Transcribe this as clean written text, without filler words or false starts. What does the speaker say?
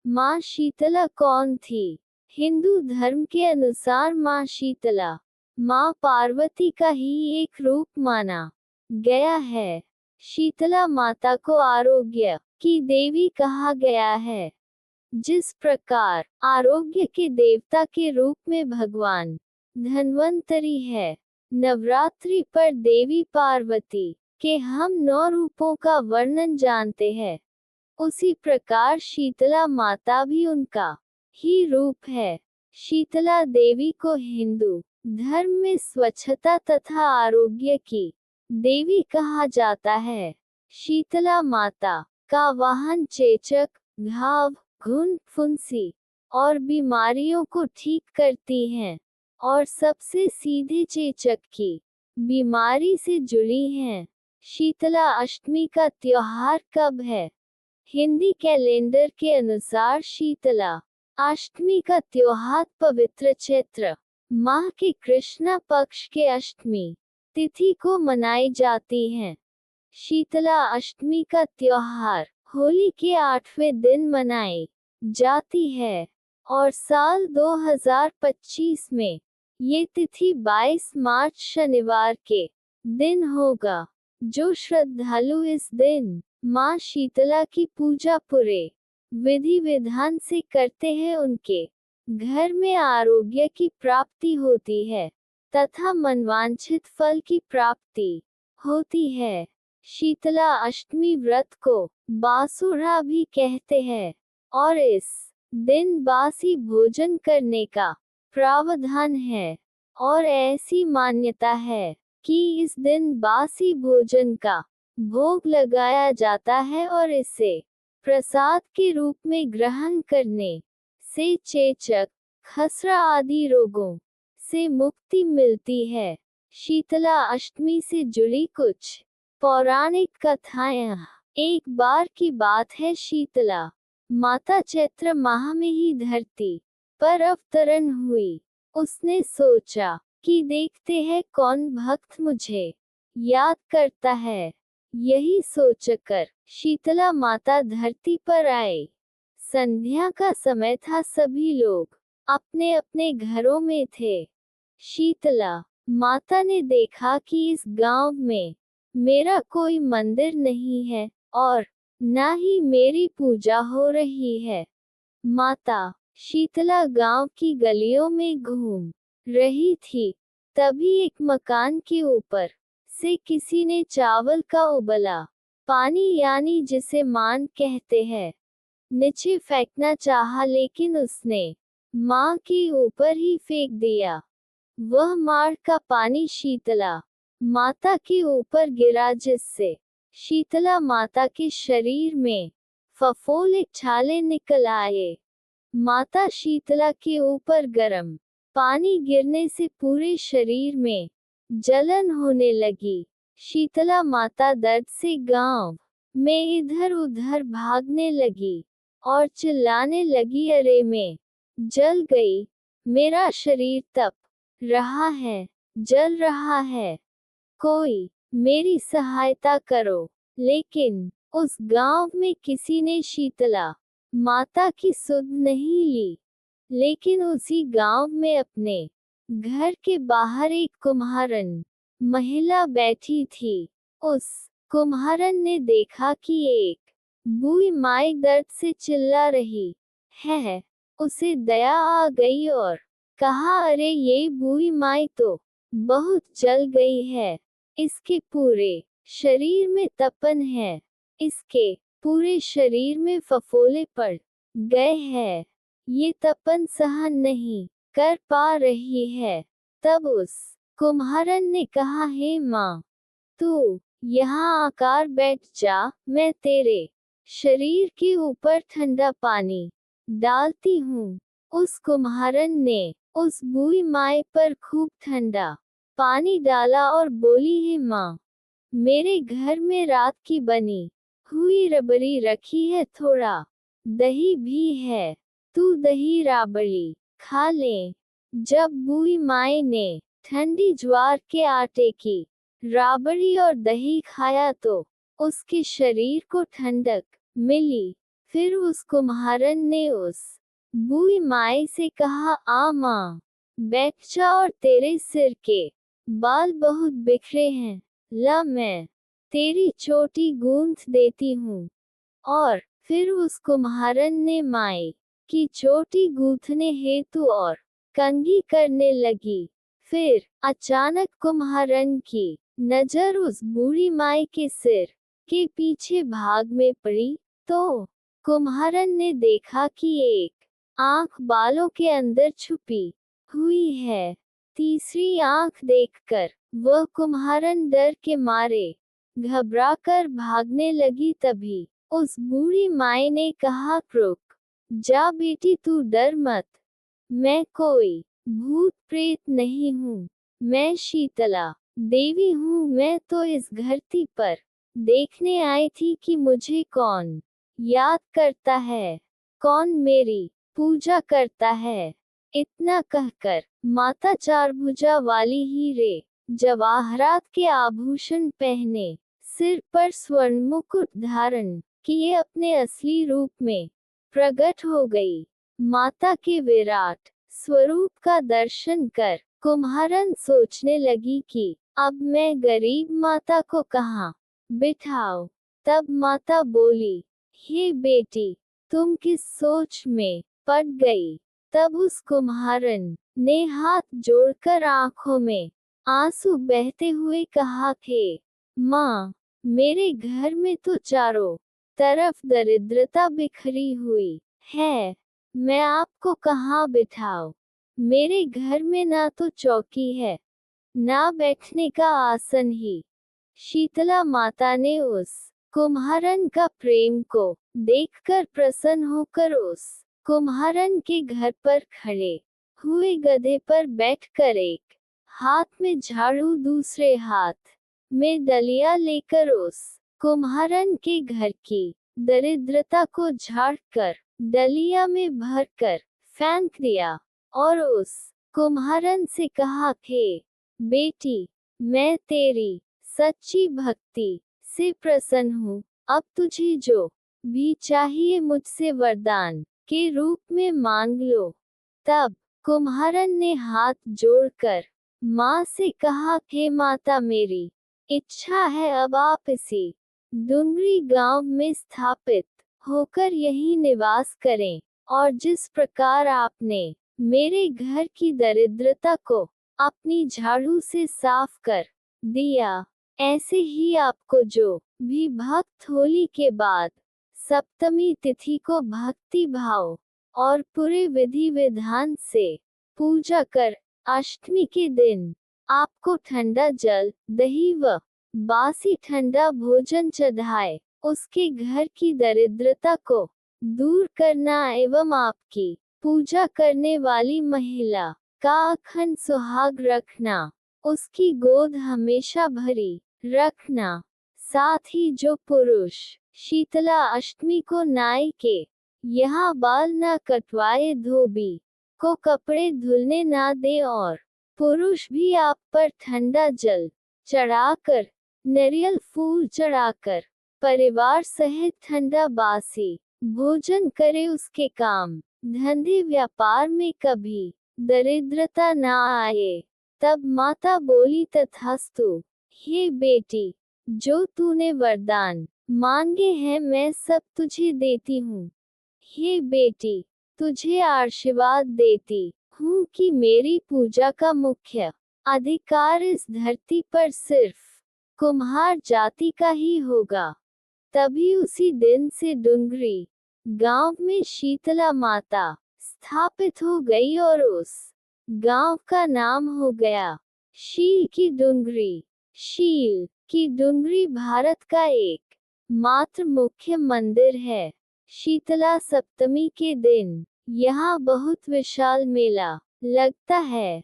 माँ शीतला कौन थी? हिंदू धर्म के अनुसार माँ शीतला माँ पार्वती का ही एक रूप माना गया है। शीतला माता को आरोग्य की देवी कहा गया है। जिस प्रकार आरोग्य के देवता के रूप में भगवान धन्वंतरी है, नवरात्रि पर देवी पार्वती के हम 9 रूपों का वर्णन जानते हैं। उसी प्रकार शीतला माता भी उनका ही रूप है। शीतला देवी को हिंदू धर्म में स्वच्छता तथा आरोग्य की देवी कहा जाता है। शीतला माता का वाहन चेचक, घाव, घुन, फुंसी और बीमारियों को ठीक करती हैं और सबसे सीधे चेचक की बीमारी से जुड़ी हैं। शीतला अष्टमी का त्योहार कब है? हिंदी कैलेंडर के अनुसार शीतला अष्टमी का त्योहार पवित्र चैत्र माह के कृष्णा पक्ष के अष्टमी तिथि को मनाई जाती है। शीतला अष्टमी का त्योहार होली के 8वें दिन मनाई जाती है और साल 2025 में ये तिथि 22 मार्च शनिवार के दिन होगा। जो श्रद्धालु इस दिन माँ शीतला की पूजा पूरे विधि विधान से करते हैं, उनके घर में आरोग्य की प्राप्ति होती है तथा मनवांछित फल की प्राप्ति होती है। शीतला अष्टमी व्रत को बासुरा भी कहते हैं और इस दिन बासी भोजन करने का प्रावधान है और ऐसी मान्यता है कि इस दिन बासी भोजन का भोग लगाया जाता है और इसे प्रसाद के रूप में ग्रहण करने से चेचक, खसरा आदि रोगों से मुक्ति मिलती है। शीतला अष्टमी से जुड़ी कुछ पौराणिक कथाएं। एक बार की बात है, शीतला माता चैत्र माह में ही धरती पर अवतरण हुई। उसने सोचा कि देखते हैं कौन भक्त मुझे याद करता है। यही सोचकर शीतला माता धरती पर आई। संध्या का समय था, सभी लोग अपने अपने घरों में थे। शीतला माता ने देखा कि इस गांव में मेरा कोई मंदिर नहीं है और न ही मेरी पूजा हो रही है। माता शीतला गांव की गलियों में घूम रही थी। तभी एक मकान के ऊपर से किसी ने चावल का उबला पानी, यानी जिसे मान कहते हैं, नीचे फेंकना चाहा, लेकिन उसने माँ के ऊपर ही फेंक दिया। वह मार का पानी शीतला माता के ऊपर गिरा, जिससे शीतला माता के शरीर में फफोले छाले निकल आए। माता शीतला के ऊपर गर्म पानी गिरने से पूरे शरीर में जलन होने लगी। शीतला माता दर्द से गांव में इधर उधर भागने लगी और चिल्लाने लगी, अरे मैं जल गई, मेरा शरीर तप रहा है, जल रहा है, कोई मेरी सहायता करो। लेकिन उस गांव में किसी ने शीतला माता की सुध नहीं ली। लेकिन उसी गांव में अपने घर के बाहर एक कुम्हारन महिला बैठी थी। उस कुम्हारन ने देखा कि एक बूढ़ी माई दर्द से चिल्ला रही है। उसे दया आ गई और कहा, अरे ये बूढ़ी माई तो बहुत जल गई है, इसके पूरे शरीर में तपन है, इसके पूरे शरीर में फफोले पड़ गए हैं, ये तपन सहन नहीं कर पा रही है। तब उस कुम्हारन ने कहा, हे माँ, तू यहाँ आकर बैठ जा, मैं तेरे शरीर के ऊपर ठंडा पानी डालती हूँ। उस कुम्हारन ने उस बूढ़ी माई पर खूब ठंडा पानी डाला और बोली, हे माँ, मेरे घर में रात की बनी हुई रबड़ी रखी है, थोड़ा दही भी है, तू दही राबड़ी खा ले। जब बूढ़ी माई ने ठंडी ज्वार के आटे की राबड़ी और दही खाया तो उसके शरीर को ठंडक मिली। फिर उस कुम्हारन ने उस बूढ़ी माई से कहा, आ माँ, बैठ जा और तेरे सिर के बाल बहुत बिखरे हैं, ला मैं तेरी चोटी गूंथ देती हूँ। और फिर उस कुम्हारन ने माई की चोटी गूंथने हेतु और कंघी करने लगी। फिर अचानक कुम्हारन की नजर उस बूढ़ी माई के सिर के पीछे भाग में पड़ी, तो कुम्हारन ने देखा कि एक आंख बालों के अंदर छुपी हुई है। तीसरी आंख देखकर वह कुम्हारन डर के मारे घबराकर भागने लगी। तभी उस बूढ़ी माई ने कहा, रुक जा बेटी, तू डर मत, मैं कोई भूत प्रेत नहीं हूँ, मैं शीतला देवी हूँ। मैं तो इस धरती पर देखने आई थी कि मुझे कौन याद करता है, कौन मेरी पूजा करता है। इतना कहकर माता चारभुजा वाली हीरे जवाहरात के आभूषण पहने, सिर पर स्वर्ण मुकुट धारण किए अपने असली रूप में प्रकट हो गई। माता के विराट स्वरूप का दर्शन कर कुम्हारन सोचने लगी कि अब मैं गरीब माता को कहाँ बिठाऊं। तब माता बोली, हे बेटी, तुम किस सोच में पड़ गई। तब उस कुम्हारन ने हाथ जोड़कर आंखों में आंसू बहते हुए कहा, हे माँ, मेरे घर में तो चारों तरफ दरिद्रता बिखरी हुई है, मैं आपको कहाँ बिठाऊं। मेरे घर में ना तो चौकी है, ना बैठने का आसन ही। शीतला माता ने उस कुम्हारन का प्रेम को देखकर प्रसन्न होकर उस कुम्हारन के घर पर खड़े हुए गधे पर बैठकर एक हाथ में झाड़ू दूसरे हाथ में डलिया लेकर उस कुम्हारन के घर की दरिद्रता को झाड़कर डलिया में भरकर फेंक दिया और उस कुम्हारन से कहा, हे बेटी, मैं तेरी सच्ची भक्ति से प्रसन्न हूँ, अब तुझे जो भी चाहिए मुझसे वरदान के रूप में मांग लो। तब कुम्हारन ने हाथ जोड़कर माँ से कहा, हे माता, मेरी इच्छा है अब आप इसी डुंगरी गांव में स्थापित होकर यहीं निवास करें, और जिस प्रकार आपने मेरे घर की दरिद्रता को अपनी झाड़ू से साफ कर दिया, ऐसे ही आपको जो भी भक्त होली के बाद सप्तमी तिथि को भक्ति भाव और पूरे विधि विधान से पूजा कर अष्टमी के दिन आपको ठंडा जल, दही व बासी ठंडा भोजन चढ़ाए, उसके घर की दरिद्रता को दूर करना एवं आपकी पूजा करने वाली महिला का अखंड सुहाग रखना, उसकी गोद हमेशा भरी रखना। साथ ही जो पुरुष शीतला अष्टमी को नाई के यहाँ बाल न कटवाए, धोबी को कपड़े धुलने ना दे और पुरुष भी आप पर ठंडा जल चढ़ाकर, नारियल फूल चढ़ाकर परिवार सहित ठंडा बासी भोजन करे, उसके काम धंधे व्यापार में कभी दरिद्रता ना आए। तब माता बोली, तथास्तु, हे बेटी, जो तूने वरदान मांगे हैं मैं सब तुझे देती हूँ। हे बेटी, तुझे आशीर्वाद देती हूँ कि मेरी पूजा का मुख्य अधिकार इस धरती पर सिर्फ कुम्हार जाति का ही होगा। तभी उसी दिन से डुंगरी गांव में शीतला माता स्थापित हो गई और उस गांव का नाम हो गया शील की डुंगरी। शील की डुंगरी भारत का एक मात्र मुख्य मंदिर है। शीतला सप्तमी के दिन यहाँ बहुत विशाल मेला लगता है।